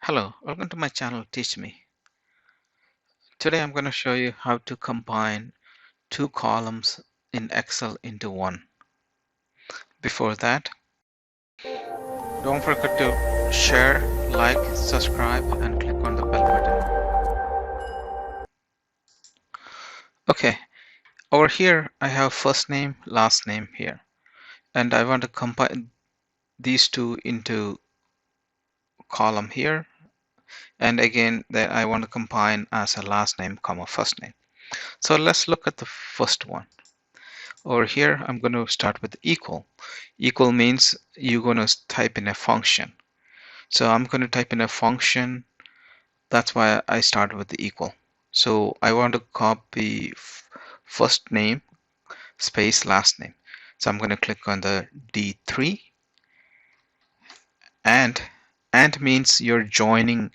Hello, welcome to my channel Teach Me. Today I'm going to show you how to combine two columns in Excel into one. Before that, don't forget to share, like, subscribe, and click on the bell button. Okay, over here I have first name, last name here, and I want to combine these two into column here, and again that I want to combine as a last name, comma first name. So let's look at the first one. Over here, I'm going to start with equal. Equal means you're going to type in a function. So I'm going to type in a function. That's why I start with the equal. So I want to copy first name space last name. So I'm going to click on the D3 and means you're joining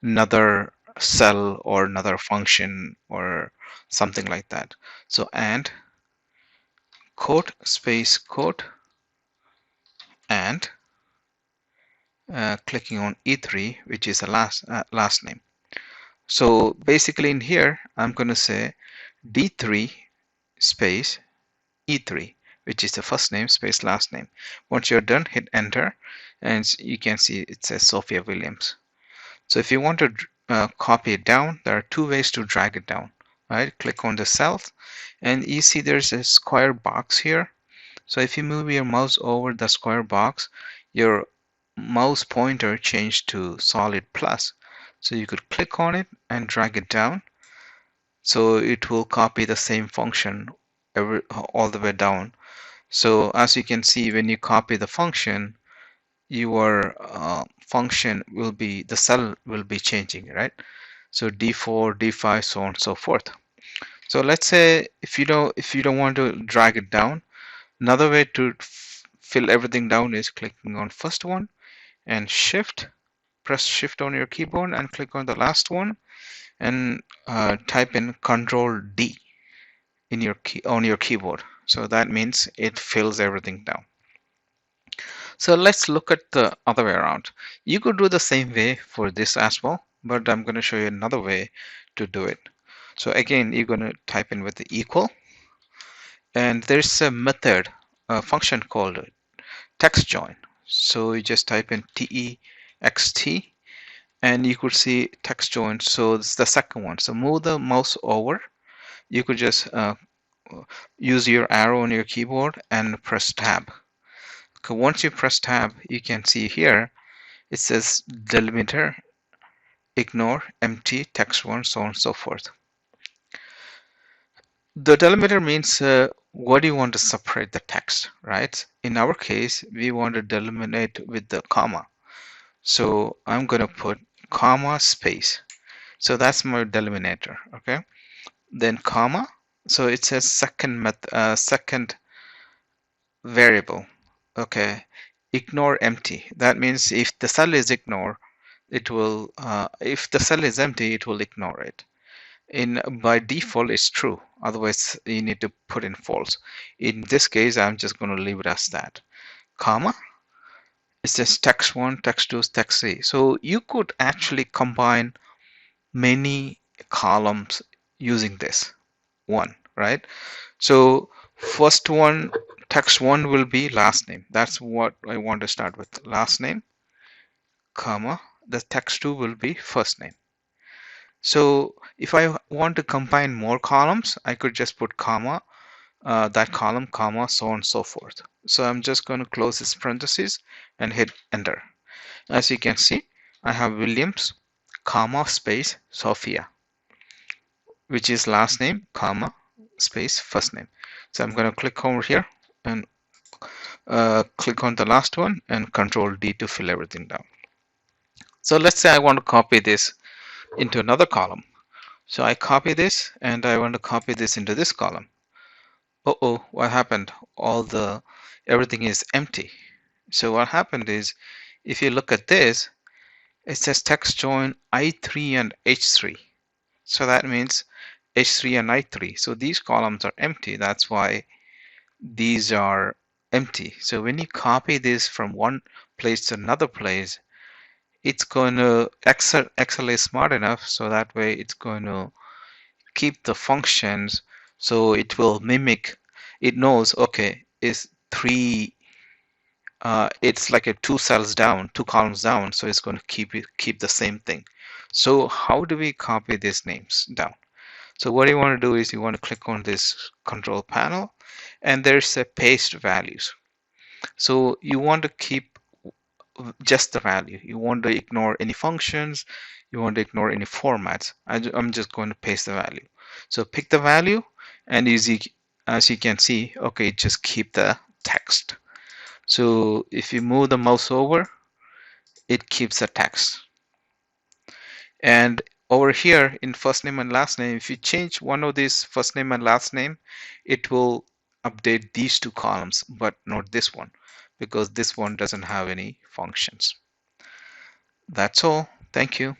another cell or another function or something like that. So and quote space quote and clicking on E3, which is the last name. So basically in here, I'm going to say D3 space E3, which is the first name space last name. Once you're done, hit enter, and you can see it says Sophia Williams. So if you want to copy it down, there are two ways to drag it down. Right? Click on the cells, and you see there's a square box here. So if you move your mouse over the square box, your mouse pointer changed to solid plus. So you could click on it and drag it down. So it will copy the same function all the way down. So as you can see, when you copy the function, your function will be, the cell will be changing, right? So D4, D5, so on and so forth. So let's say if you don't want to drag it down, another way to fill everything down is clicking on first one and press shift on your keyboard and click on the last one and type in Control D in your on your keyboard. So that means it fills everything down. So let's look at the other way around. You could do the same way for this as well, but I'm going to show you another way to do it. So again, you're going to type in with the equal, and there's a method, a function called text join. So you just type in TEXT and you could see text join. So it's the second one. So move the mouse over. You could just use your arrow on your keyboard and press tab. Okay, once you press tab, you can see here it says delimiter, ignore, empty, text one, so on and so forth. The delimiter means what do you want to separate the text, right? In our case, we want to delimitate with the comma. So I'm going to put comma space. So that's my delimiter, okay? Then comma. So it says second variable, okay? Ignore empty. That means if the cell is ignored, it will. If the cell is empty, it will ignore it. By default, it's true. Otherwise, you need to put in false. In this case, I'm just going to leave it as that. Comma. It says text one, text two, text three. So you could actually combine many columns using this one, right? So first one, text one will be last name. That's what I want to start with, last name, comma. The text two will be first name. So if I want to combine more columns, I could just put comma, that column, comma, so on and so forth. So I'm just going to close this parentheses and hit enter. As you can see, I have Williams, comma, space, Sophia, which is last name, comma, space, first name. So I'm going to click over here and click on the last one and Control D to fill everything down. So let's say I want to copy this into another column. So I copy this and I want to copy this into this column. Uh-oh, what happened? Everything is empty. So what happened is, if you look at this, it says text join I3 and H3. So that means H3 and I3. So these columns are empty. That's why these are empty. So when you copy this from one place to another place, it's going to Excel is smart enough so that way it's going to keep the functions, so it will mimic. It knows, okay, is three. It's like a two cells down, two columns down, so it's going to keep the same thing. So how do we copy these names down? So what you want to do is you want to click on this control panel, and there's a paste values. So you want to keep just the value. You want to ignore any functions. You want to ignore any formats. I'm just going to paste the value. So pick the value, and as you can see, okay, just keep the text. So if you move the mouse over, it keeps the text. And over here in first name and last name, if you change one of these first name and last name, it will update these two columns, but not this one, because this one doesn't have any functions. That's all. Thank you.